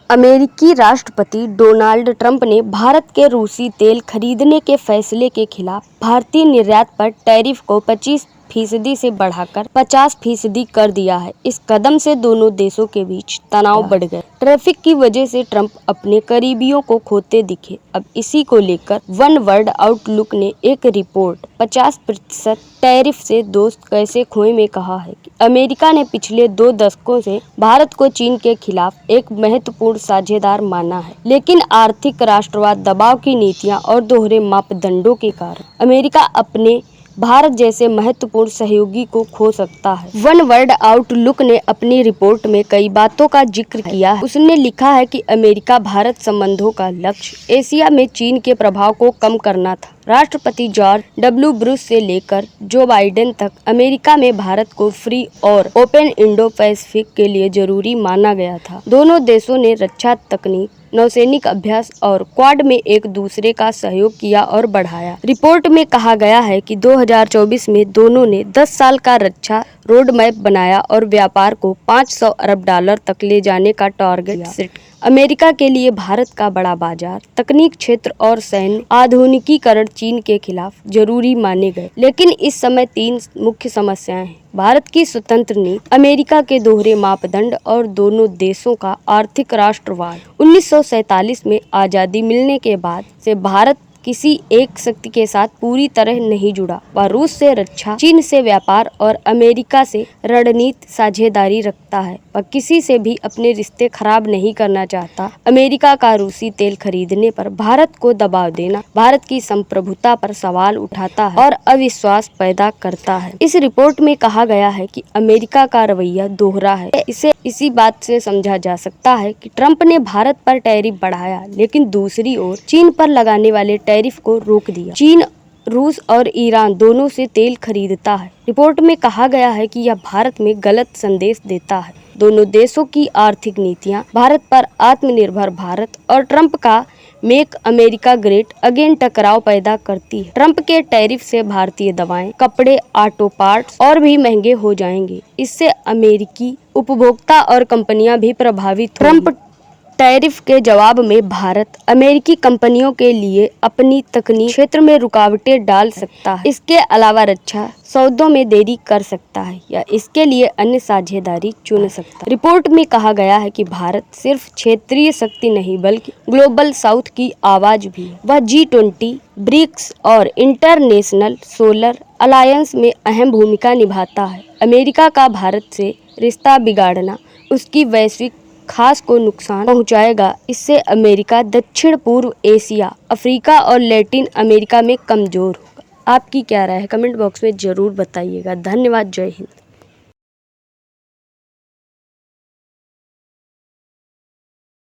अमेरिकी राष्ट्रपति Donald Trump ने भारत के रूसी तेल खरीदने के फैसले के खिलाफ भारतीय निर्यात पर टैरिफ को 25% से बढ़ाकर 50% कर दिया है। इस कदम से दोनों देशों के बीच तनाव बढ़ गया। ट्रैफिक की वजह से ट्रंप अपने करीबियों को खोते दिखे। अब इसी को लेकर वन वर्ल्ड आउटलुक ने एक रिपोर्ट 50% टैरिफ से दोस्त कैसे खोए में कहा है कि अमेरिका ने पिछले 2 दशकों से भारत को चीन के खिलाफ एक महत्वपूर्ण साझेदार माना है, लेकिन आर्थिक राष्ट्रवाद, दबाव की नीतियां और दोहरे मापदंडों के कारण अमेरिका अपने भारत जैसे महत्वपूर्ण सहयोगी को खो सकता है। वन वर्ल्ड आउटलुक ने अपनी रिपोर्ट में कई बातों का जिक्र किया है। उसने लिखा है कि अमेरिका भारत संबंधों का लक्ष्य एशिया में चीन के प्रभाव को कम करना था। राष्ट्रपति जॉर्ज डब्ल्यू बुश से लेकर जो बाइडेन तक अमेरिका में भारत को फ्री और ओपन इंडो पैसिफिक के लिए जरूरी माना गया था। दोनों देशों ने रक्षा तकनीक, नौसैनिक अभ्यास और क्वाड में एक दूसरे का सहयोग किया और बढ़ाया। रिपोर्ट में कहा गया है कि 2024 में दोनों ने 10 साल का रक्षा रोड मैप बनाया और व्यापार को $500 अरब तक ले जाने का टारगेट सेट। अमेरिका के लिए भारत का बड़ा बाजार, तकनीक क्षेत्र और सैन्य आधुनिकीकरण चीन के खिलाफ जरूरी माने गए। लेकिन इस समय 3 मुख्य समस्याएं हैं: भारत की स्वतंत्र नीति, अमेरिका के दोहरे मापदंड और दोनों देशों का आर्थिक राष्ट्रवाद। 1947 में आज़ादी मिलने के बाद से भारत किसी एक शक्ति के साथ पूरी तरह नहीं जुड़ा। वह रूस से रक्षा, चीन से व्यापार और अमेरिका से रणनीतिक साझेदारी रखता है। वह किसी से भी अपने रिश्ते खराब नहीं करना चाहता। अमेरिका का रूसी तेल खरीदने पर भारत को दबाव देना भारत की संप्रभुता पर सवाल उठाता है और अविश्वास पैदा करता है। इस रिपोर्ट में कहा गया है कि अमेरिका का रवैया दोहरा है। इसे इसी बात से समझा जा सकता है कि ट्रंप ने भारत पर टैरिफ बढ़ाया, लेकिन दूसरी ओर चीन पर लगाने वाले टैरिफ को रोक दिया। चीन, रूस और ईरान दोनों से तेल खरीदता है। रिपोर्ट में कहा गया है कि यह भारत में गलत संदेश देता है। दोनों देशों की आर्थिक नीतियां भारत पर आत्मनिर्भर भारत और ट्रंप का मेक अमेरिका ग्रेट अगेन टकराव पैदा करती है। ट्रंप के टैरिफ से भारतीय दवाएं, कपड़े, ऑटो पार्ट्स और भी महंगे हो जाएंगे। इससे अमेरिकी उपभोक्ता और कंपनियां भी प्रभावित होंगी। ट्रंप टैरिफ के जवाब में भारत अमेरिकी कंपनियों के लिए अपनी तकनीक क्षेत्र में रुकावटें डाल सकता है। इसके अलावा रक्षा सौदों में देरी कर सकता है या इसके लिए अन्य साझेदारी चुन सकता है। रिपोर्ट में कहा गया है कि भारत सिर्फ क्षेत्रीय शक्ति नहीं बल्कि ग्लोबल साउथ की आवाज भी है। वह G20, ब्रिक्स और इंटरनेशनल सोलर अलायंस में अहम भूमिका निभाता है। अमेरिका का भारत से रिश्ता बिगाड़ना उसकी वैश्विक खास को नुकसान पहुंचाएगा। इससे अमेरिका दक्षिण पूर्व एशिया, अफ्रीका और लैटिन अमेरिका में कमजोर होगा। आपकी क्या राय है? कमेंट बॉक्स में जरूर बताइएगा। धन्यवाद। जय हिंद।